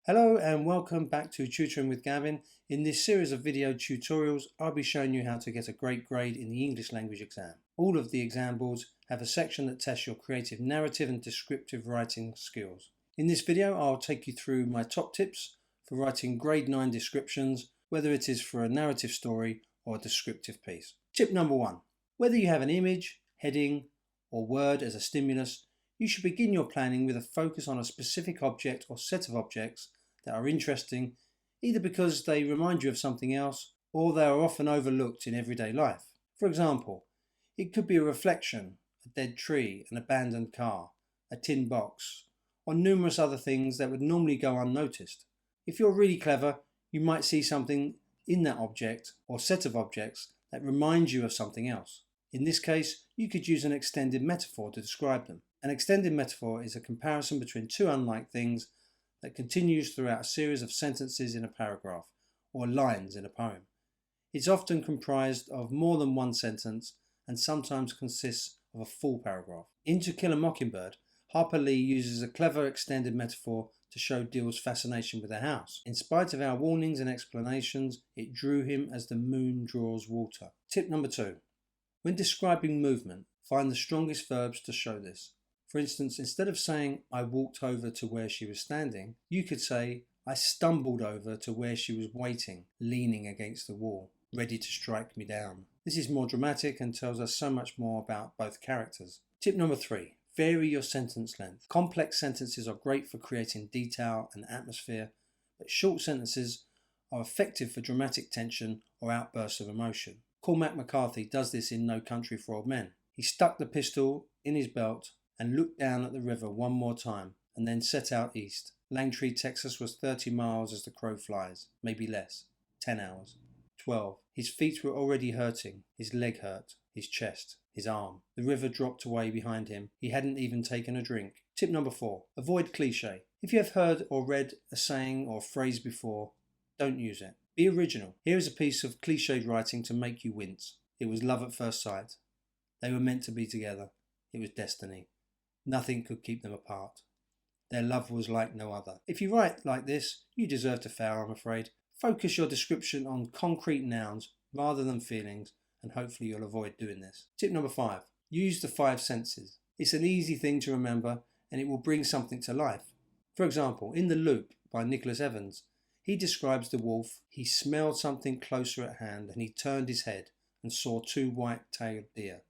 Hello and welcome back to Tutoring with Gavin. In this series of video tutorials, I'll be showing you how to get a great grade in the English language exam. All of the exam boards have a section that tests your creative narrative and descriptive writing skills. In this video, I'll take you through my top tips for writing grade 9 descriptions, whether it is for a narrative story or a descriptive piece. Tip number 1. Whether you have an image, heading, or word as a stimulus, you should begin your planning with a focus on a specific object or set of objects that are interesting, either because they remind you of something else or they are often overlooked in everyday life. For example, it could be a reflection, a dead tree, an abandoned car, a tin box, or numerous other things that would normally go unnoticed. If you're really clever, you might see something in that object or set of objects that reminds you of something else. In this case, you could use an extended metaphor to describe them. An extended metaphor is a comparison between two unlike things that continues throughout a series of sentences in a paragraph or lines in a poem. It's often comprised of more than one sentence and sometimes consists of a full paragraph. In To Kill a Mockingbird, Harper Lee uses a clever extended metaphor to show Dill's fascination with the house. In spite of our warnings and explanations, it drew him as the moon draws water. Tip number 2. When describing movement, find the strongest verbs to show this. For instance, instead of saying, "I walked over to where she was standing," you could say, "I stumbled over to where she was waiting, leaning against the wall, ready to strike me down." This is more dramatic and tells us so much more about both characters. Tip number 3. Vary your sentence length. Complex sentences are great for creating detail and atmosphere, but short sentences are effective for dramatic tension or outbursts of emotion. Cormac McCarthy does this in No Country for Old Men. He stuck the pistol in his belt and looked down at the river one more time, and then set out east. Langtree, Texas was 30 miles as the crow flies, maybe less, 10 hours, 12. His feet were already hurting, his leg hurt, his chest, his arm. The river dropped away behind him, he hadn't even taken a drink. Tip number 4. Avoid cliche. If you have heard or read a saying or phrase before, don't use it. Be original. Here is a piece of cliched writing to make you wince. It was love at first sight. They were meant to be together. It was destiny. Nothing could keep them apart. Their love was like no other. If you write like this, you deserve to fail, I'm afraid. Focus your description on concrete nouns rather than feelings, and hopefully you'll avoid doing this. Tip number 5. Use the 5 senses. It's an easy thing to remember, and it will bring something to life. For example, in The Loop by Nicholas Evans, he describes the wolf. He smelled something closer at hand, and he turned his head and saw 2 white-tailed deer,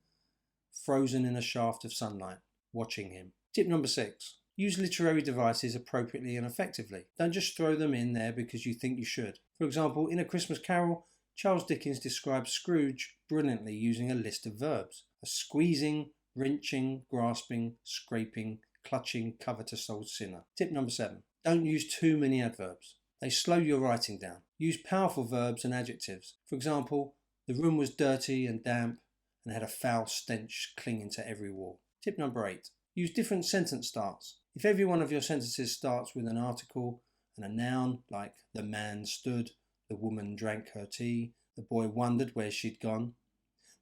frozen in a shaft of sunlight, watching him. Tip number 6. Use literary devices appropriately and effectively. Don't just throw them in there because you think you should. For example, in A Christmas Carol, Charles Dickens describes Scrooge brilliantly using a list of verbs: a squeezing, wrenching, grasping, scraping, clutching, covetous old sinner. Tip number 7. Don't use too many adverbs. They slow your writing down. Use powerful verbs and adjectives. For example, the room was dirty and damp and had a foul stench clinging to every wall. Tip number 8. Use different sentence starts. If every one of your sentences starts with an article and a noun, like the man stood, the woman drank her tea, the boy wondered where she'd gone,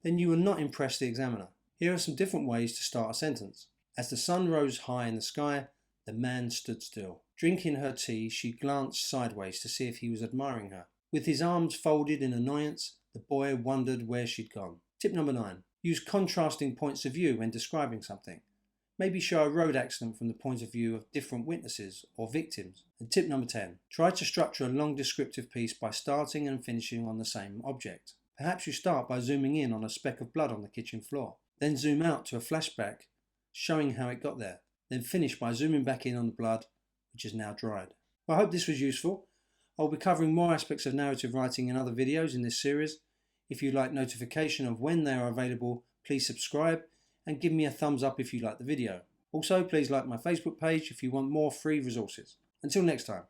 then you will not impress the examiner. Here are some different ways to start a sentence. As the sun rose high in the sky, the man stood still. Drinking her tea, she glanced sideways to see if he was admiring her. With his arms folded in annoyance, the boy wondered where she'd gone. Tip number 9. Use contrasting points of view when describing something. Maybe show a road accident from the point of view of different witnesses or victims. And tip number 10. Try to structure a long descriptive piece by starting and finishing on the same object. Perhaps you start by zooming in on a speck of blood on the kitchen floor. Then zoom out to a flashback showing how it got there. Then finish by zooming back in on the blood, which is now dried. Well, I hope this was useful. I'll be covering more aspects of narrative writing in other videos in this series. If you'd like notification of when they are available, please subscribe and give me a thumbs up if you like the video. Also, please like my Facebook page if you want more free resources. Until next time.